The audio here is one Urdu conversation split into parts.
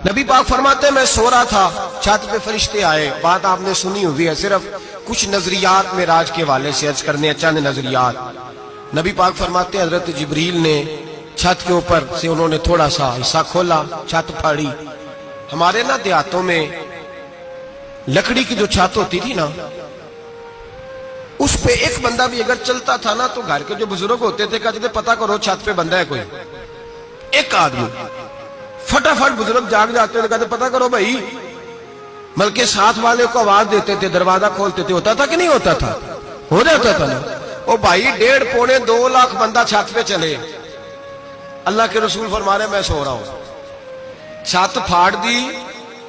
نبی پاک فرماتے ہیں میں سو رہا تھا، چھت پہ فرشتے آئے. بات آپ نے سنی ہوئی ہے، صرف کچھ نظریات معراج کے والے سے عرض کرنے ہیں، چند نظریات. نبی پاک فرماتے ہیں حضرت جبریل نے چھت کے اوپر سے انہوں نے تھوڑا سا حصہ کھولا، چھت پھاڑی. ہمارے نا دیہاتوں میں لکڑی کی جو چھت ہوتی تھی نا، اس پہ ایک بندہ بھی اگر چلتا تھا نا تو گھر کے جو بزرگ ہوتے تھے کہتے تھے پتہ کرو چھت پہ بندہ ہے کوئی. ایک آدمی فٹافٹ بزرگ جاگ جاتے تھے، کہتے پتہ کرو بھائی، بلکہ ساتھ والے کو آواز دیتے تھے، دروازہ کھولتے تھے. ہوتا تھا کہ نہیں ہوتا تھا؟ ہو جاتا تھا نا. او بھائی 1.5 پونے 2 لاکھ بندہ چھت پہ چلے. اللہ کے رسول فرما رہے میں سو رہا ہوں، چھت پھاڑ دی.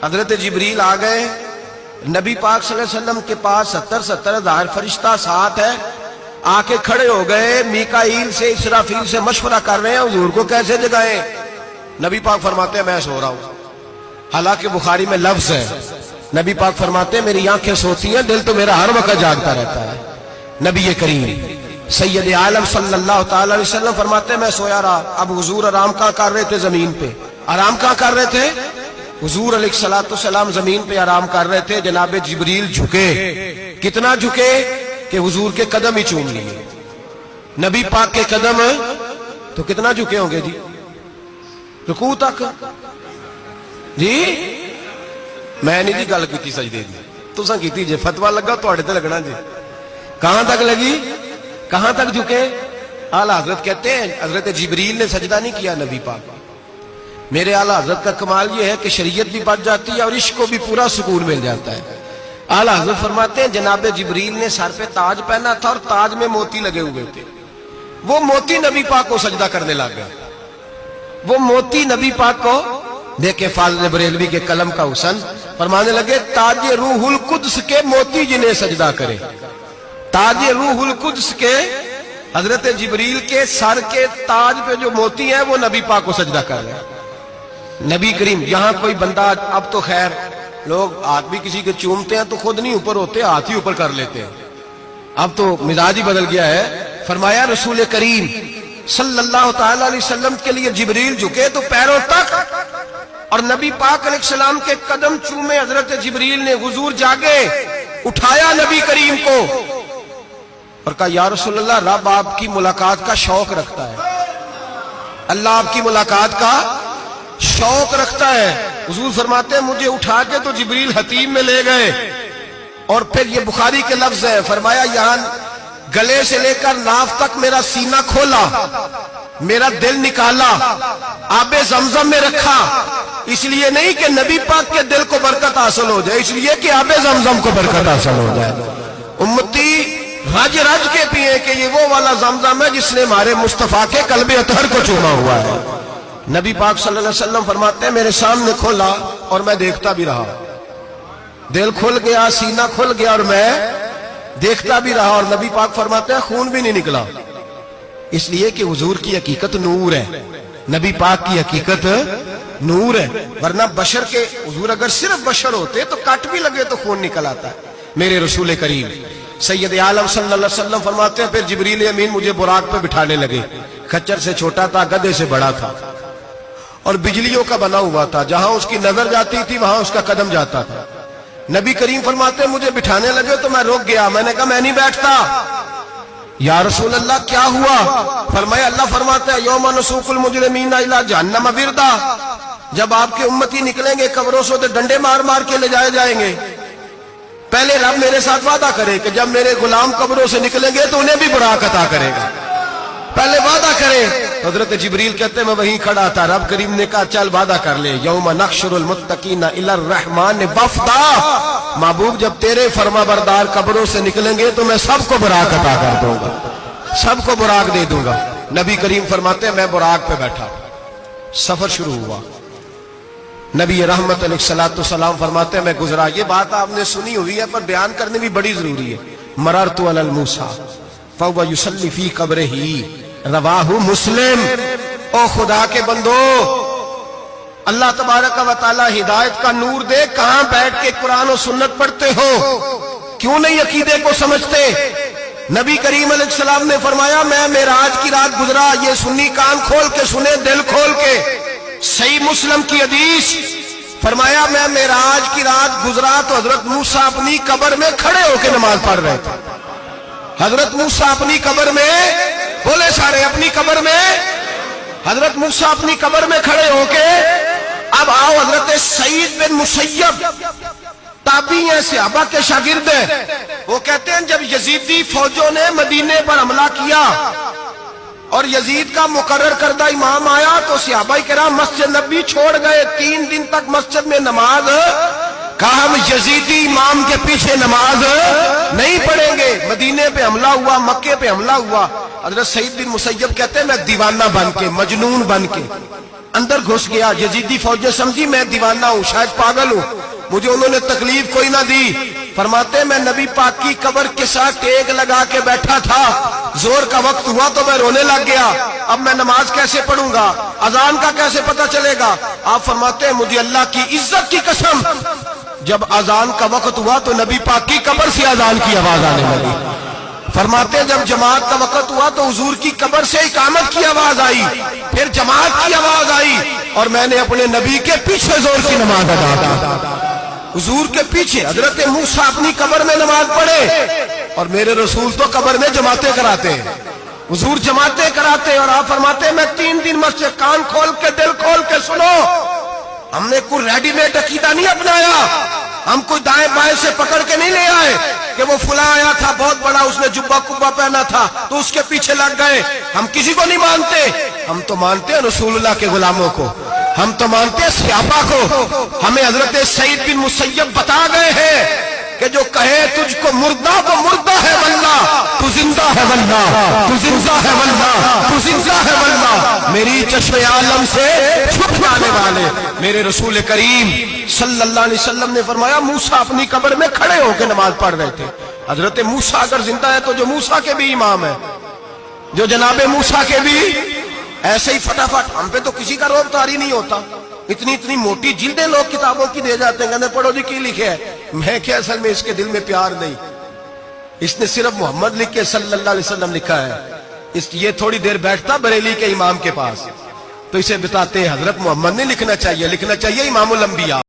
حضرت جبریل آ گئے. نبی پاک صلی اللہ علیہ وسلم کے پاس 70 ہزار فرشتہ ساتھ ہے، آ کے کھڑے ہو گئے. میکائیل سے اسرافیل سے مشورہ کر رہے ہیں حضور کو کیسے جگائیں. نبی پاک فرماتے ہیں میں سو رہا ہوں. حالانکہ بخاری میں لفظ ہے، نبی پاک فرماتے ہیں میری آنکھیں سوتی ہیں، دل تو میرا ہر وقت جاگتا رہتا ہے. نبی کریم سید عالم صلی اللہ تعالی علیہ وسلم فرماتے ہیں میں سویا رہا. اب حضور آرام کہاں کر رہے تھے؟ زمین پہ. آرام کہاں کر رہے تھے؟ حضور علیہ السلام زمین پہ آرام کر رہے تھے. جناب جبریل جھکے. کتنا جھکے کہ حضور کے قدم ہی چوم لیے. نبی پاک کے قدم تو کتنا جھکے ہوں گے جی؟ رکوع تک. جی میں نہیں جی گل کی سجدے دی، تساں کیتی جی، فتوا لگا تواڈے تے لگنا جی. کہاں تک لگی؟ کہاں تک جھکے؟ اعلیٰ حضرت کہتے ہیں حضرت جبریل نے سجدہ نہیں کیا نبی پاک. میرے اعلیٰ حضرت کا کمال یہ ہے کہ شریعت بھی بچ جاتی ہے اور عشق کو بھی پورا سکون مل جاتا ہے. اعلیٰ حضرت فرماتے ہیں جناب جبریل نے سر پہ تاج پہنا تھا اور تاج میں موتی لگے ہوئے تھے. وہ موتی نبی پاک کو سجدہ کرنے لگ گیا. وہ موتی نبی پاک کو دیکھے. فاضل بریلوی کے قلم کا حسن فرمانے لگے تاج روح القدس کے موتی جنہیں سجدہ کرے. تاج روح القدس کے حضرت جبریل کے سر کے تاج پہ جو موتی ہیں وہ نبی پاک کو سجدہ کر رہے ہیں. نبی کریم یہاں کوئی بندہ، اب تو خیر لوگ ہاتھ بھی کسی کے چومتے ہیں تو خود نہیں اوپر ہوتے، ہاتھ ہی اوپر کر لیتے ہیں. اب تو مزاج ہی بدل گیا ہے. فرمایا رسول کریم صلی اللہ تعالی علیہ وسلم کے لیے جبریل جھکے تو پیروں تک، اور نبی پاک علیہ السلام کے قدم چومے. حضرت جبریل نے حضور جاگے، اٹھایا نبی کریم کو اور کہا یا رسول اللہ، رب آپ کی ملاقات کا شوق رکھتا ہے، اللہ آپ کی ملاقات کا شوق رکھتا ہے. حضور فرماتے ہیں مجھے اٹھا کے تو جبریل حتیم میں لے گئے. اور پھر یہ بخاری کے لفظ ہے، فرمایا یہاں گلے سے لے کر ناف تک میرا سینہ کھولا، میرا دل نکالا، آب زمزم میں رکھا. اس لیے نہیں کہ نبی پاک کے دل کو برکت حاصل ہو جائے، اس لیے کہ آب زمزم کو برکت حاصل ہو جائے. امتی رج رج کے پیئے کہ یہ وہ والا زمزم ہے جس نے ہمارے مصطفیٰ کے قلب اطہر کو چوما ہوا ہے. نبی پاک صلی اللہ علیہ وسلم فرماتے ہیں میرے سامنے کھولا اور میں دیکھتا بھی رہا. دل کھل گیا، سینہ کھل گیا اور میں دیکھتا بھی رہا. اور نبی پاک فرماتے ہیں خون بھی نہیں نکلا، اس لیے کہ حضور کی حقیقت نور ہے، نبی پاک کی حقیقت نور ہے. ورنہ بشر کے حضور اگر صرف بشر ہوتے تو کٹ بھی لگے تو خون نکل آتا ہے. میرے رسول کریم سید عالم صلی اللہ علیہ وسلم فرماتے ہیں پھر جبریل امین مجھے براق پہ بٹھانے لگے. خچر سے چھوٹا تھا، گدھے سے بڑا تھا اور بجلیوں کا بنا ہوا تھا. جہاں اس کی نظر جاتی تھی وہاں اس کا قدم جاتا تھا. نبی کریم فرماتے ہیں مجھے بٹھانے لگے تو میں رک گیا. میں نے کہا میں نہیں بیٹھتا. یا رسول اللہ کیا ہوا؟ فرمایا اللہ فرماتا ہے یوم نسوق المجرمین الی جہنم وردا، جب آپ کے امتی نکلیں گے قبروں سے تو ڈنڈے مار مار کے لے جائے جائیں گے. پہلے رب میرے ساتھ وعدہ کرے کہ جب میرے غلام قبروں سے نکلیں گے تو انہیں بھی براق عطا کرے گا. پہلے وعدہ کرے. حضرت جبریل کہتے ہیں میں وہیں کھڑا تھا. رب کریم نے کہا چل وعدہ کر لے، یوم نحشر المتقین الی الرحمن وفدا، محبوب جب تیرے فرما بردار قبروں سے نکلیں گے تو میں سب کو براق عطا کر دوں گا، سب کو براق دے دوں گا. نبی کریم فرماتے ہیں میں براق پہ بیٹھا، سفر شروع ہوا. نبی رحمت علیہ السلام فرماتے ہیں میں گزرا. یہ بات آپ نے سنی ہوئی ہے پر بیان کرنے بھی بڑی ضروری ہے. مررت علی الموسیٰ فہو یصلی فی قبرہ، رواہ مسلم. او خدا کے بندو، اللہ تبارک و تعالی ہدایت کا نور دے. کہاں بیٹھ کے قرآن و سنت پڑھتے ہو؟ کیوں نہیں عقیدے کو سمجھتے؟ نبی کریم علیہ السلام نے فرمایا میں معراج کی رات گزرا. یہ سنی کان کھول کے سنے، دل کھول کے. صحیح مسلم کی حدیث فرمایا میں معراج کی رات گزرا تو حضرت موسیٰ اپنی قبر میں کھڑے ہو کے نماز پڑھ رہے تھے. حضرت موسیٰ اپنی قبر میں, بولے سارے, اپنی قبر میں, حضرت موسیٰ اپنی قبر میں کھڑے ہو کے. اب آؤ, حضرت سعید بن مسیب تابعی ہیں, صحابہ کے شاگرد ہیں. وہ کہتے ہیں جب یزیدی فوجوں نے مدینے پر حملہ کیا اور یزید کا مقرر کردہ امام آیا تو صحابہ کرام مسجد نبی چھوڑ گئے. 3 دن تک مسجد میں نماز, کہا ہم یزیدی امام کے پیچھے نماز نہیں پڑھیں گے. مدینے پہ حملہ ہوا, مکے پہ حملہ ہوا. حضرت سعید بن مسیب کہتے ہیں میں دیوانہ بن کے, مجنون بن کے اندر گھس گیا. یزیدی فوجیں سمجھی میں دیوانہ ہوں, شاید پاگل ہوں, مجھے انہوں نے تکلیف کوئی نہ دی. فرماتے میں نبی پاک کی قبر کے ساتھ ٹیک لگا کے بیٹھا تھا, زور کا وقت ہوا تو میں رونے لگ گیا. اب میں نماز کیسے پڑھوں گا, اذان کا کیسے پتہ چلے گا. آپ فرماتے ہیں مجھے اللہ کی عزت کی قسم, جب اذان کا وقت ہوا تو نبی پاک کی قبر سے اذان کی آواز آنے لگی. فرماتے جب جماعت کا وقت ہوا تو حضور کی قبر سے اقامت کی آواز آئی, پھر جماعت کی آواز آئی, اور میں نے اپنے نبی کے پیچھے زور کی نماز ادا کی. حضور کے پیچھے حضرت موسیٰ اپنی قبر میں نماز پڑھے اور میرے رسول تو قبر میں جماعتیں کراتے ہیں. حضور جماعتیں کراتے ہیں اور آپ فرماتے ہیں میں 3 دن مسجد, کان کھول کے دل کھول کے سنو, ہم نے کوئی ریڈی میڈ عقیدہ نہیں اپنایا, ہم کوئی دائیں بائیں سے پکڑ کے نہیں لے آئے کہ وہ فلاں آیا تھا بہت بڑا, اس نے جبہ کبہ پہنا تھا تو اس کے پیچھے لگ گئے. ہم کسی کو نہیں مانتے, ہم تو مانتے ہیں رسول اللہ کے غلاموں کو, ہم تو مانتے ہیں صحابہ کو. ہمیں حضرت سعید بن مسیب بتا گئے ہیں کہ جو کہے تجھ کو مردہ تو مردہ ہے واللہ, تو زندہ ہے واللہ, تو زندہ ہے واللہ, تو زندہ ہے واللہ. میری چشم عالم سے چھپ جانے والے میرے رسول کریم صلی اللہ علیہ وسلم نے فرمایا موسیٰ اپنی قبر میں کھڑے ہو کے نماز پڑھ رہے تھے. حضرت موسیٰ اگر زندہ ہے تو جو موسیٰ کے بھی امام ہے, جو جناب موسیٰ کے بھی ایسے ہی فٹافٹ. ہم پہ تو کسی کا روب طاری نہیں ہوتا, اتنی موٹی جلدیں لوگ کتابوں کی دے جاتے ہیں, کہتے پڑھو جی کی لکھے ہے. میں کیا, اصل میں اس کے دل میں پیار نہیں, اس نے صرف محمد لکھ کے صلی اللہ علیہ وسلم لکھا ہے. یہ تھوڑی دیر بیٹھتا بریلی کے امام کے پاس تو اسے بتاتے ہیں حضرت محمد نے لکھنا چاہیے, لکھنا چاہیے امام الانبیاء.